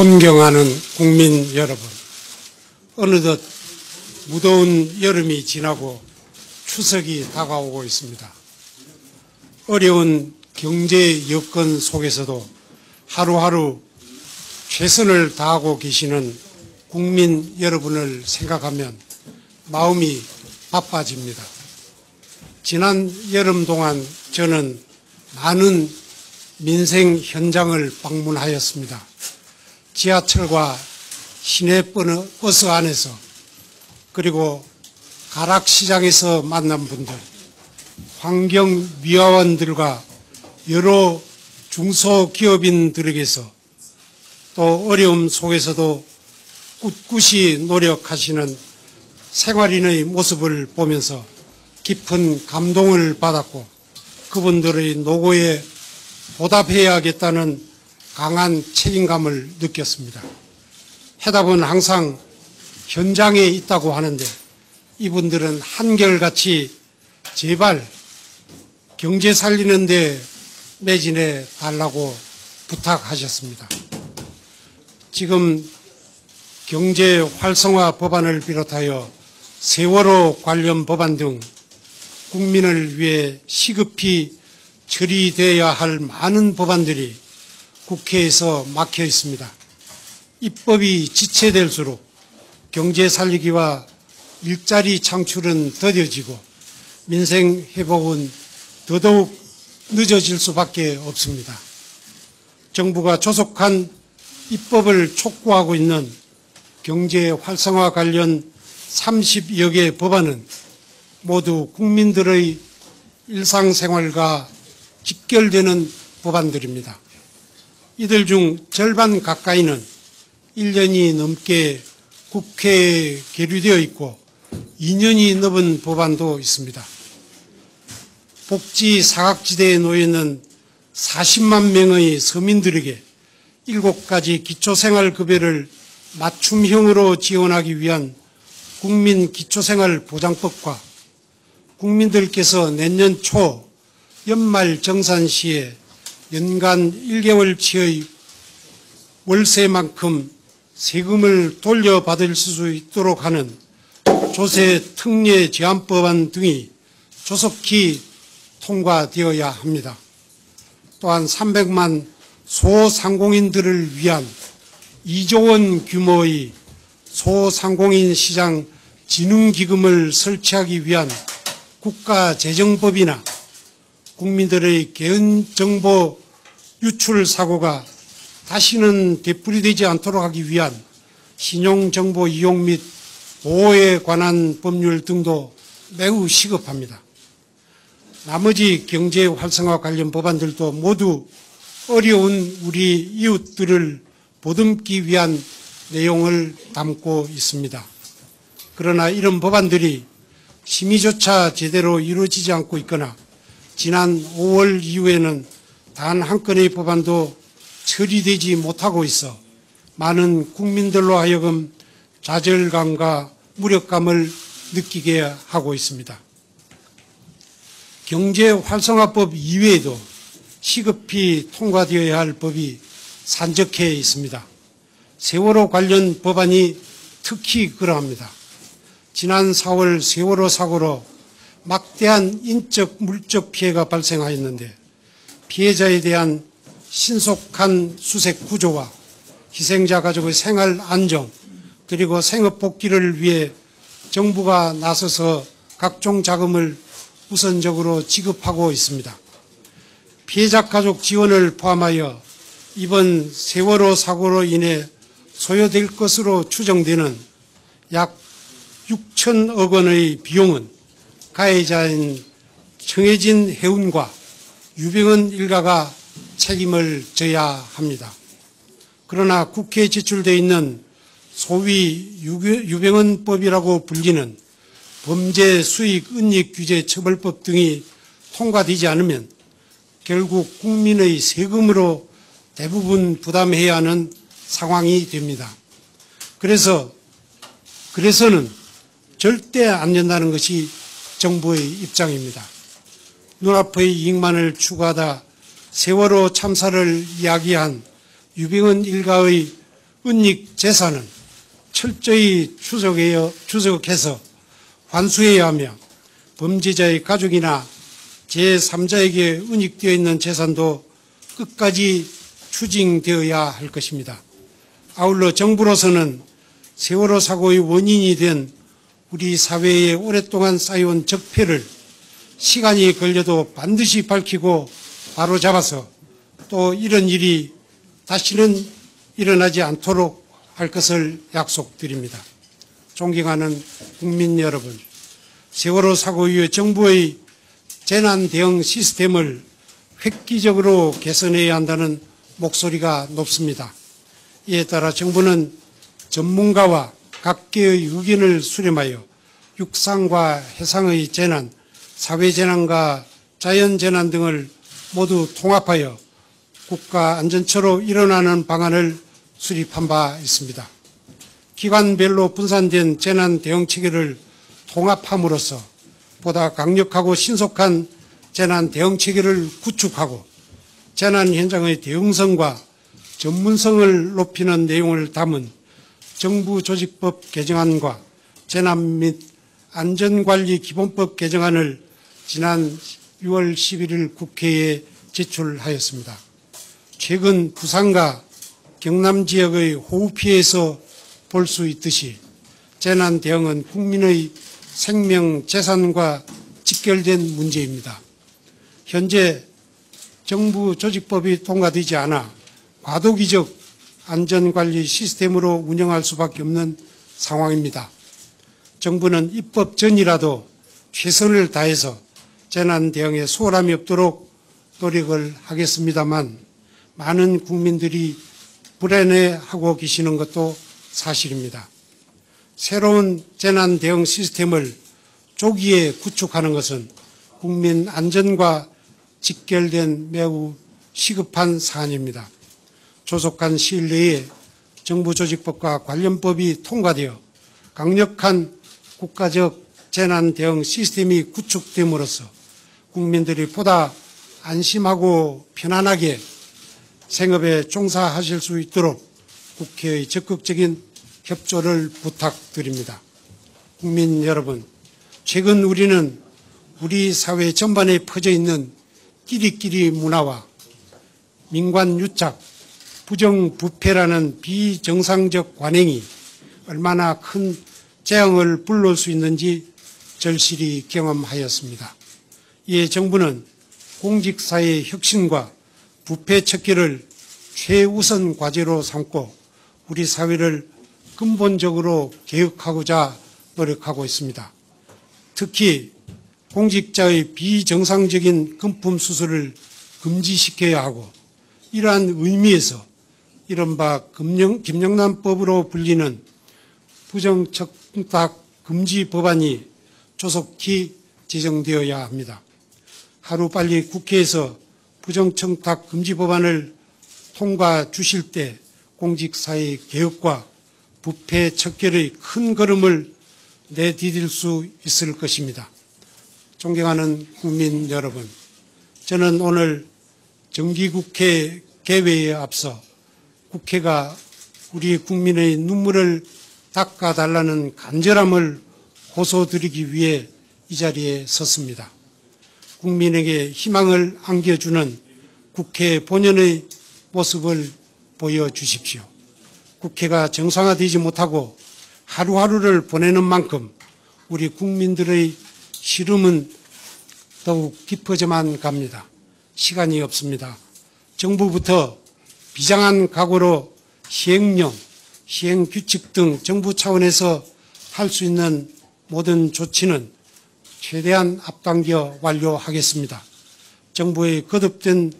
존경하는 국민 여러분, 어느덧 무더운 여름이 지나고 추석이 다가오고 있습니다. 어려운 경제 여건 속에서도 하루하루 최선을 다하고 계시는 국민 여러분을 생각하면 마음이 바빠집니다. 지난 여름 동안 저는 많은 민생 현장을 방문하였습니다. 지하철과 시내버스 안에서, 그리고 가락시장에서 만난 분들, 환경미화원들과 여러 중소기업인들에게서, 또 어려움 속에서도 꿋꿋이 노력하시는 생활인의 모습을 보면서 깊은 감동을 받았고, 그분들의 노고에 보답해야겠다는 강한 책임감을 느꼈습니다. 해답은 항상 현장에 있다고 하는데, 이분들은 한결같이 제발 경제 살리는 데 매진해 달라고 부탁하셨습니다. 지금 경제 활성화 법안을 비롯하여 세월호 관련 법안 등 국민을 위해 시급히 처리되어야 할 많은 법안들이 국회에서 막혀 있습니다. 입법이 지체될수록 경제 살리기와 일자리 창출은 더뎌지고 민생 회복은 더더욱 늦어질 수밖에 없습니다. 정부가 조속한 입법을 촉구하고 있는 경제 활성화 관련 30여 개 법안은 모두 국민들의 일상생활과 직결되는 법안들입니다. 이들 중 절반 가까이는 1년이 넘게 국회에 계류되어 있고 2년이 넘은 법안도 있습니다. 복지 사각지대에 놓여있는 40만 명의 서민들에게 7가지 기초생활급여를 맞춤형으로 지원하기 위한 국민기초생활보장법과 국민들께서 내년 초 연말정산 시에 연간 1개월치의 월세만큼 세금을 돌려받을 수 있도록 하는 조세 특례 제한법안 등이 조속히 통과되어야 합니다. 또한 300만 소상공인들을 위한 2조 원 규모의 소상공인 시장 진흥기금을 설치하기 위한 국가재정법이나 국민들의 개인정보 유출 사고가 다시는 되풀이되지 않도록 하기 위한 신용정보 이용 및 보호에 관한 법률 등도 매우 시급합니다. 나머지 경제 활성화 관련 법안들도 모두 어려운 우리 이웃들을 보듬기 위한 내용을 담고 있습니다. 그러나 이런 법안들이 심의조차 제대로 이루어지지 않고 있거나 지난 5월 이후에는 단 한 건의 법안도 처리되지 못하고 있어 많은 국민들로 하여금 좌절감과 무력감을 느끼게 하고 있습니다. 경제활성화법 이외에도 시급히 통과되어야 할 법이 산적해 있습니다. 세월호 관련 법안이 특히 그러합니다. 지난 4월 세월호 사고로 막대한 인적, 물적 피해가 발생하였는데 피해자에 대한 신속한 수색 구조와 희생자 가족의 생활 안정 그리고 생업 복귀를 위해 정부가 나서서 각종 자금을 우선적으로 지급하고 있습니다. 피해자 가족 지원을 포함하여 이번 세월호 사고로 인해 소요될 것으로 추정되는 약 6천억 원의 비용은 가해자인 정해진 해운과 유병헌 일가가 책임을 져야 합니다. 그러나 국회에 제출되어 있는 소위 유병헌법이라고 불리는 범죄 수익 은닉 규제 처벌법 등이 통과되지 않으면 결국 국민의 세금으로 대부분 부담해야 하는 상황이 됩니다. 그래서는 절대 안 된다는 것이 정부의 입장입니다. 눈앞의 이익만을 추구하다 세월호 참사를 이야기한 유병헌 일가의 은닉 재산은 철저히 추적해서 환수해야 하며 범죄자의 가족이나 제3자에게 은닉되어 있는 재산도 끝까지 추징되어야 할 것입니다. 아울러 정부로서는 세월호 사고의 원인이 된 우리 사회에 오랫동안 쌓여온 적폐를 시간이 걸려도 반드시 밝히고 바로잡아서 또 이런 일이 다시는 일어나지 않도록 할 것을 약속드립니다. 존경하는 국민 여러분, 세월호 사고 이후 정부의 재난 대응 시스템을 획기적으로 개선해야 한다는 목소리가 높습니다. 이에 따라 정부는 전문가와 각계의 의견을 수렴하여 육상과 해상의 재난, 사회재난과 자연재난 등을 모두 통합하여 국가안전처로 일어나는 방안을 수립한 바 있습니다. 기관별로 분산된 재난 대응 체계를 통합함으로써 보다 강력하고 신속한 재난 대응 체계를 구축하고 재난 현장의 대응성과 전문성을 높이는 내용을 담은 정부 조직법 개정안과 재난 및 안전관리 기본법 개정안을 지난 6월 11일 국회에 제출하였습니다. 최근 부산과 경남 지역의 호우 피해에서 볼 수 있듯이 재난 대응은 국민의 생명, 재산과 직결된 문제입니다. 현재 정부 조직법이 통과되지 않아 과도기적 안전관리 시스템으로 운영할 수밖에 없는 상황입니다. 정부는 입법 전이라도 최선을 다해서 재난 대응에 소홀함이 없도록 노력을 하겠습니다만 많은 국민들이 불안해하고 계시는 것도 사실입니다. 새로운 재난 대응 시스템을 조기에 구축하는 것은 국민 안전과 직결된 매우 시급한 사안입니다. 조속한 시일 내에 정부 조직법과 관련 법이 통과되어 강력한 국가적 재난 대응 시스템이 구축됨으로써 국민들이 보다 안심하고 편안하게 생업에 종사하실 수 있도록 국회의 적극적인 협조를 부탁드립니다. 국민 여러분, 최근 우리는 우리 사회 전반에 퍼져 있는 끼리끼리 문화와 민관 유착, 부정부패라는 비정상적 관행이 얼마나 큰 재앙을 불러올 수 있는지 절실히 경험하였습니다. 이에 정부는 공직사회의 혁신과 부패 척결을 최우선 과제로 삼고 우리 사회를 근본적으로 개혁하고자 노력하고 있습니다. 특히 공직자의 비정상적인 금품 수수를 금지시켜야 하고 이러한 의미에서 이른바 김영란법으로 불리는 부정청탁 금지 법안이 조속히 제정되어야 합니다. 하루빨리 국회에서 부정청탁 금지 법안을 통과 주실 때 공직사회 개혁과 부패 척결의 큰 걸음을 내디딜 수 있을 것입니다. 존경하는 국민 여러분, 저는 오늘 정기국회 개회에 앞서 국회가 우리 국민의 눈물을 닦아달라는 간절함을 호소드리기 위해 이 자리에 섰습니다. 국민에게 희망을 안겨주는 국회 본연의 모습을 보여주십시오. 국회가 정상화되지 못하고 하루하루를 보내는 만큼 우리 국민들의 시름은 더욱 깊어져만 갑니다. 시간이 없습니다. 정부부터 비장한 각오로 시행령, 시행규칙 등 정부 차원에서 할 수 있는 모든 조치는 최대한 앞당겨 완료하겠습니다. 정부의 거듭된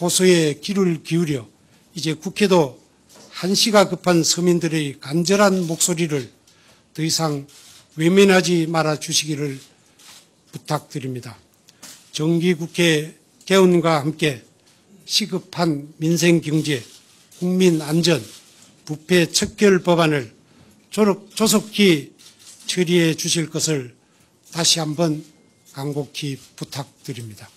호소에 귀를 기울여 이제 국회도 한시가 급한 서민들의 간절한 목소리를 더 이상 외면하지 말아 주시기를 부탁드립니다. 정기국회 개원과 함께 시급한 민생경제, 국민안전, 부패 척결 법안을 조속히 처리해 주실 것을 다시 한번 간곡히 부탁드립니다.